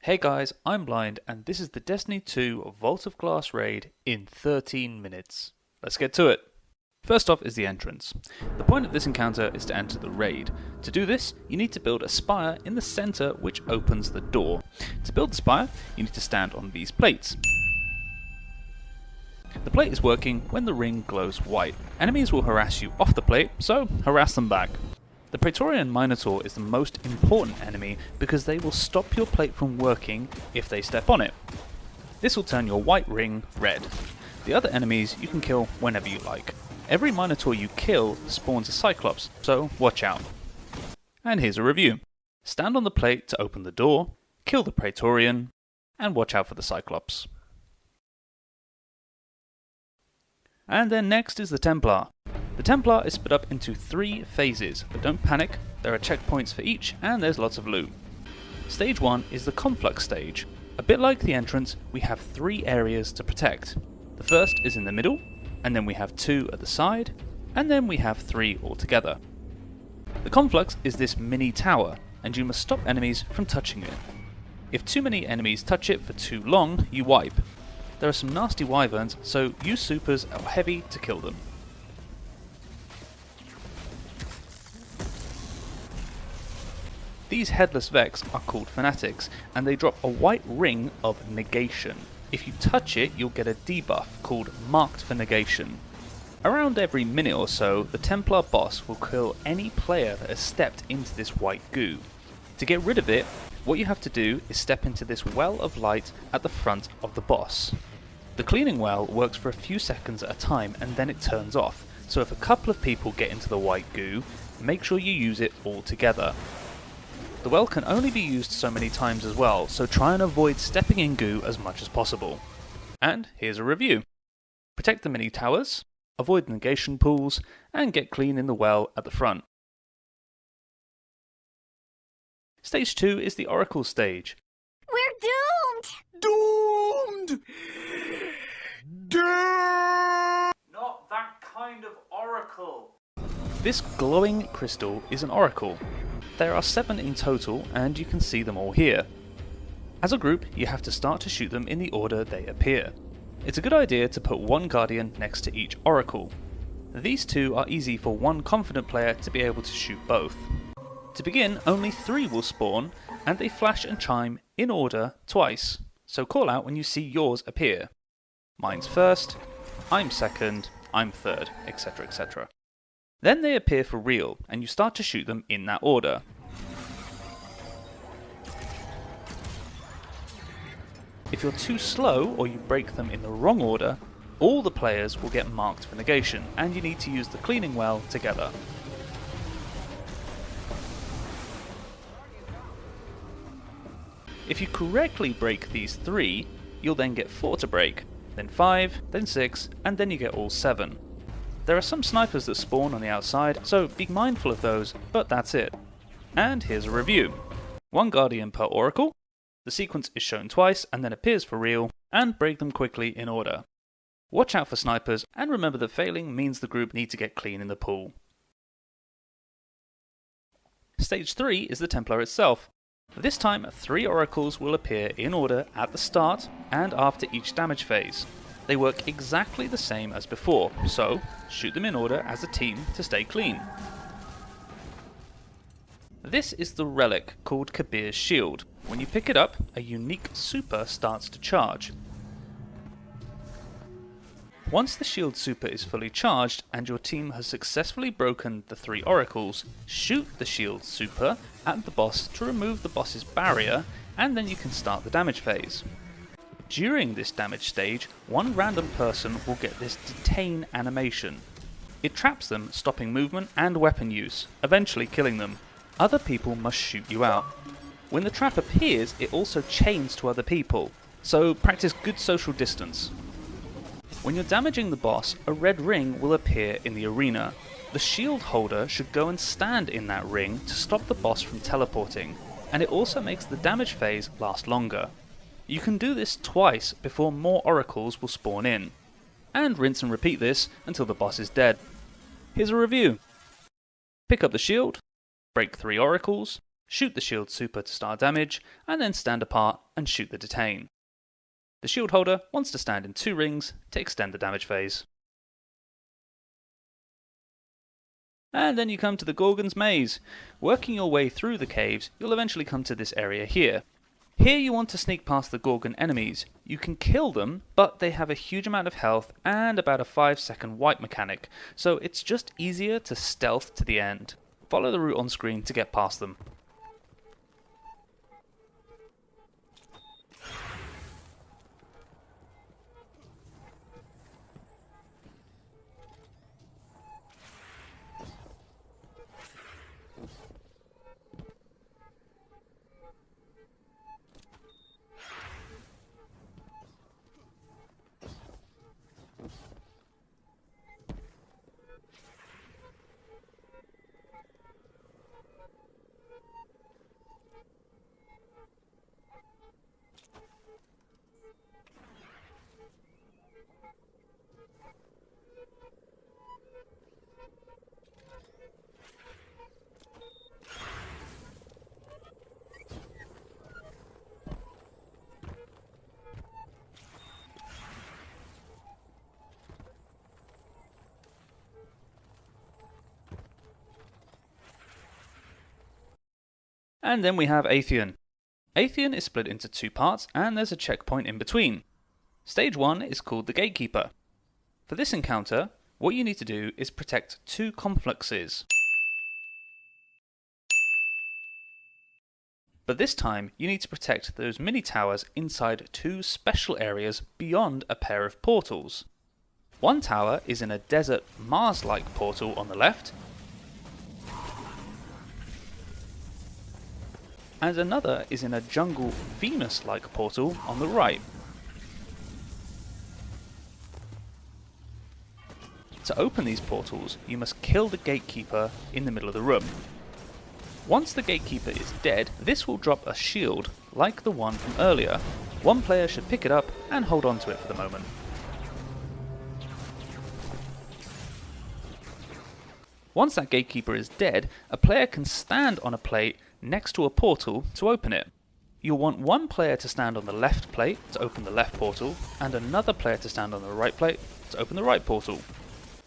Hey guys, I'm Blind and this is the Destiny 2 Vaultofglass raid in 13 minutes. Let's get to it. First off is the entrance. The point of this encounter is to enter the raid. To do this, you need to build a spire in the center which opens the door. To build the spire, you need to stand on these plates. The plate is working when the ring glows white. Enemies will harass you off the plate, so harass them back. The Praetorian Minotaur is the most important enemy because they will stop your plate from working if they step on it. This will turn your white ring red. The other enemies you can kill whenever you like. Every Minotaur you kill spawns a Cyclops, so watch out. And here's a review. Stand on the plate to open the door, kill the Praetorian, and watch out for the Cyclops. And then next is the Templar. The Templar is split up into 3 phases, but don't panic, there are checkpoints for each and there's lots of loot. Stage 1 is the conflux stage. A bit like the entrance, we have 3 areas to protect. The first is in the middle, and then we have 2 at the side, and then we have 3 altogether. The conflux is this mini tower, and you must stop enemies from touching it. If too many enemies touch it for too long, you wipe. There are some nasty wyverns, so use supers or heavy to kill them. These headless Vex are called Fanatics, and they drop a white ring of negation. If you touch it, you'll get a debuff called Marked for Negation. Around every minute or so, the Templar boss will kill any player that has stepped into this white goo. To get rid of it, what you have to do is step into this well of light at the front of the boss. The cleaning well works for a few seconds at a time and then it turns off, so if a couple of people get into the white goo, make sure you use it all together. The well can only be used so many times as well, so try and avoid stepping in goo as much as possible. And here's a review. Protect the mini towers, avoid negation pools, and get clean in the well at the front. Stage 2 is the Oracle stage. We're doomed! Doomed! Doomed! Not that kind of oracle! This glowing crystal is an oracle. There are 7 in total, and you can see them all here. As a group, you have to start to shoot them in the order they appear. It's a good idea to put 1 guardian next to each oracle. These 2 are easy for 1 confident player to be able to shoot both. To begin, only 3 will spawn, and they flash and chime in order twice, so call out when you see yours appear. Mine's first, I'm second, I'm third, etc, etc. Then they appear for real, and you start to shoot them in that order. If you're too slow or you break them in the wrong order, all the players will get marked for negation, and you need to use the cleaning well together. If you correctly break these 3, you'll then get 4 to break, then 5, then 6, and then you get all 7. There are some snipers that spawn on the outside, so be mindful of those, but that's it. And here's a review. 1 guardian per oracle, the sequence is shown twice and then appears for real, and break them quickly in order. Watch out for snipers, and remember that failing means the group need to get clean in the pool. Stage 3 is the Templar itself. This time 3 oracles will appear in order at the start and after each damage phase. They work exactly the same as before, so shoot them in order as a team to stay clean. This is the relic called Kabir's Shield. When you pick it up, a unique super starts to charge. Once the shield super is fully charged and your team has successfully broken the 3 oracles, shoot the shield super at the boss to remove the boss's barrier, and then you can start the damage phase. During this damage stage, 1 random person will get this detain animation. It traps them, stopping movement and weapon use, eventually killing them. Other people must shoot you out. When the trap appears, it also chains to other people, so practice good social distance. When you're damaging the boss, a red ring will appear in the arena. The shield holder should go and stand in that ring to stop the boss from teleporting, and it also makes the damage phase last longer. You can do this twice before more oracles will spawn in, and rinse and repeat this until the boss is dead. Here's a review. Pick up the shield, break 3 oracles, shoot the shield super to start damage, and then stand apart and shoot the detain. The shield holder wants to stand in 2 rings to extend the damage phase. And then you come to the Gorgon's Maze. Working your way through the caves, you'll eventually come to this area here. Here you want to sneak past the Gorgon enemies. You can kill them, but they have a huge amount of health and about a 5-second wipe mechanic, so it's just easier to stealth to the end. Follow the route on screen to get past them. And then we have Aetheon. Aetheon is split into 2 parts and there's a checkpoint in between. Stage 1 is called the Gatekeeper. For this encounter, what you need to do is protect 2 complexes. But this time, you need to protect those mini towers inside 2 special areas beyond a pair of portals. One tower is in a desert Mars-like portal on the left, and another is in a jungle Venus-like portal on the right. To open these portals, you must kill the Gatekeeper in the middle of the room. Once the Gatekeeper is dead, this will drop a shield like the one from earlier. One player should pick it up and hold on to it for the moment. Once that Gatekeeper is dead, a player can stand on a plate next to a portal to open it. You'll want one player to stand on the left plate to open the left portal, and another player to stand on the right plate to open the right portal.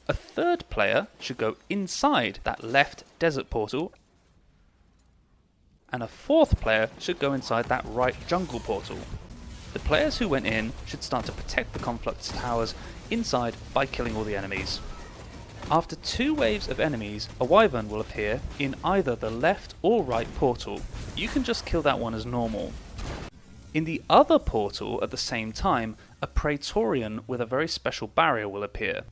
A third player should go inside that left desert portal, and a fourth player should go inside that right jungle portal. The players who went in should start to protect the conflux towers inside by killing all the enemies. After 2 waves of enemies, a wyvern will appear in either the left or right portal. You can just kill that one as normal. In the other portal at the same time, a Praetorian with a very special barrier will appear.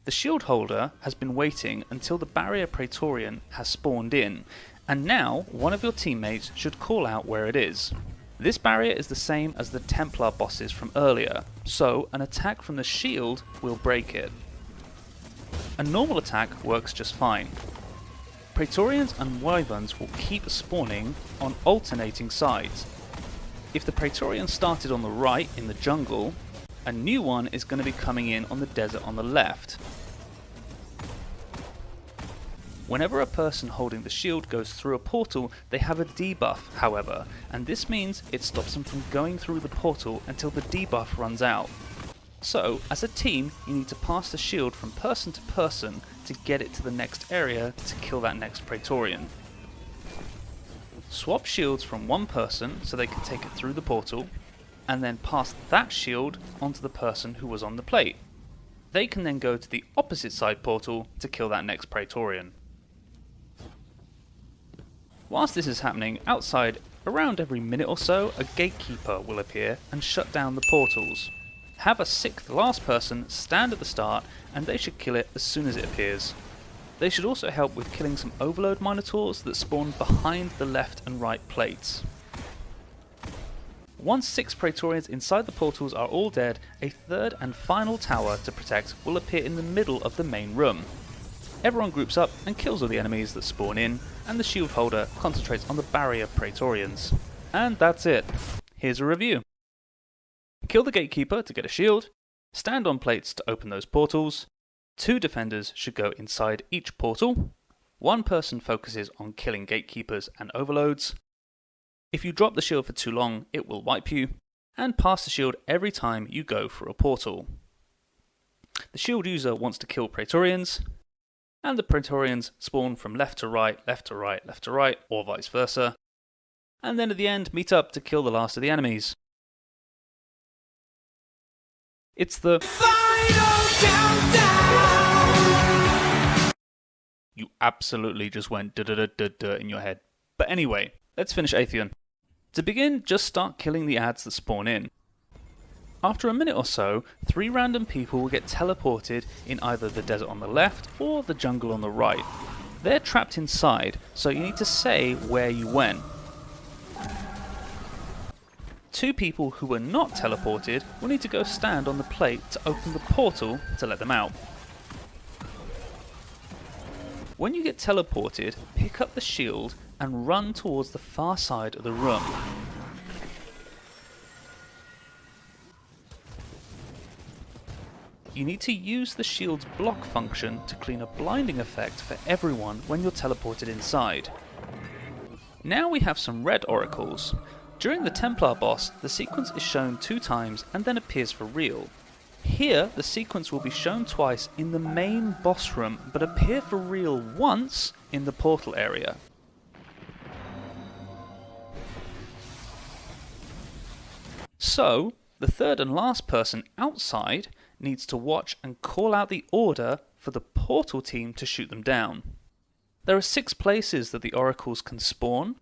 The shield holder has been waiting until the barrier Praetorian has spawned in, and now one of your teammates should call out where it is. This barrier is the same as the Templar bosses from earlier, so an attack from the shield will break it. A normal attack works just fine. Praetorians and wyverns will keep spawning on alternating sides. If the Praetorian started on the right in the jungle, a new one is going to be coming in on the desert on the left. Whenever a person holding the shield goes through a portal, they have a debuff, however, and this means it stops them from going through the portal until the debuff runs out. So, as a team, you need to pass the shield from person to person to get it to the next area to kill that next Praetorian. Swap shields from one person so they can take it through the portal, and then pass that shield onto the person who was on the plate. They can then go to the opposite side portal to kill that next Praetorian. Whilst this is happening, outside, around every minute or so, a Gatekeeper will appear and shut down the portals. Have a 6th last person stand at the start and they should kill it as soon as it appears. They should also help with killing some Overload Minotaurs that spawn behind the left and right plates. Once 6 Praetorians inside the portals are all dead, a 3rd and final tower to protect will appear in the middle of the main room. Everyone groups up and kills all the enemies that spawn in, and the shield holder concentrates on the barrier Praetorians. And that's it. Here's a review. Kill the Gatekeeper to get a shield, stand on plates to open those portals, 2 defenders should go inside each portal, One person focuses on killing gatekeepers and overloads. If you drop the shield for too long, it will wipe you, and pass the shield every time you go for a portal. The shield user wants to kill Praetorians, and the Praetorians spawn from left to right, left to right, left to right, or vice versa, and then at the end meet up to kill the last of the enemies. It's the final countdown! You absolutely just went da-da-da-da-da in your head. But anyway, let's finish Aetheon. To begin, just start killing the ads that spawn in. After a minute or so, 3 random people will get teleported in either the desert on the left or the jungle on the right. They're trapped inside, so you need to say where you went. 2 people who were not teleported will need to go stand on the plate to open the portal to let them out. When you get teleported, pick up the shield and run towards the far side of the room. You need to use the shield's block function to clean a blinding effect for everyone when you're teleported inside. Now we have some red oracles. During the Templar boss, the sequence is shown 2 times and then appears for real. Here, the sequence will be shown twice in the main boss room, but appear for real once in the portal area. So, the third and last person outside needs to watch and call out the order for the portal team to shoot them down. There are 6 places that the oracles can spawn,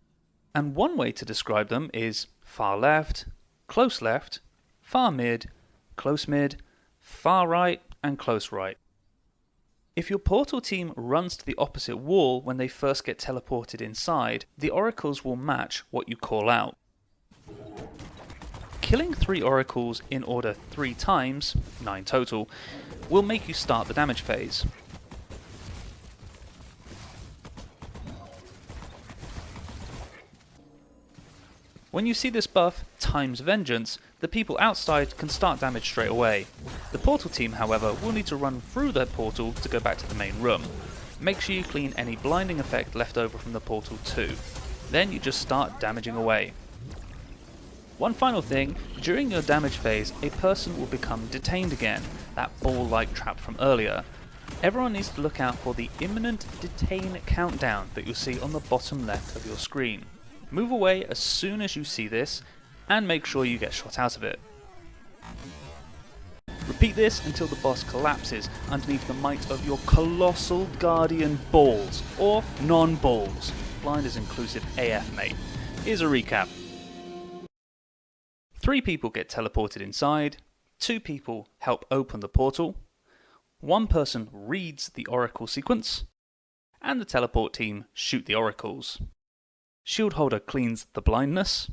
and one way to describe them is far left, far mid, close mid, far right, and close right. If your portal team runs to the opposite wall when they first get teleported inside, the oracles will match what you call out. Killing 3 oracles in order 3 times, 9 total, will make you start the damage phase. When you see this buff, Time's Vengeance, the people outside can start damage straight away. The portal team, however, will need to run through their portal to go back to the main room. Make sure you clean any blinding effect left over from the portal too. Then you just start damaging away. One final thing, during your damage phase, a person will become detained again, that ball-like trap from earlier. Everyone needs to look out for the imminent detain countdown that you'll see on the bottom left of your screen. Move away as soon as you see this, and make sure you get shot out of it. Repeat this until the boss collapses underneath the might of your colossal guardian balls, or non-balls. Blind is inclusive AF, mate. Here's a recap. 3 people get teleported inside, 2 people help open the portal, 1 person reads the oracle sequence, and the teleport team shoot the oracles. Shield Holder cleans the blindness,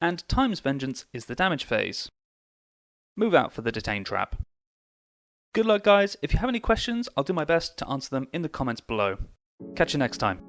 and Time's Vengeance is the damage phase. Move out for the detain trap. Good luck guys, if you have any questions I'll do my best to answer them in the comments below. Catch you next time.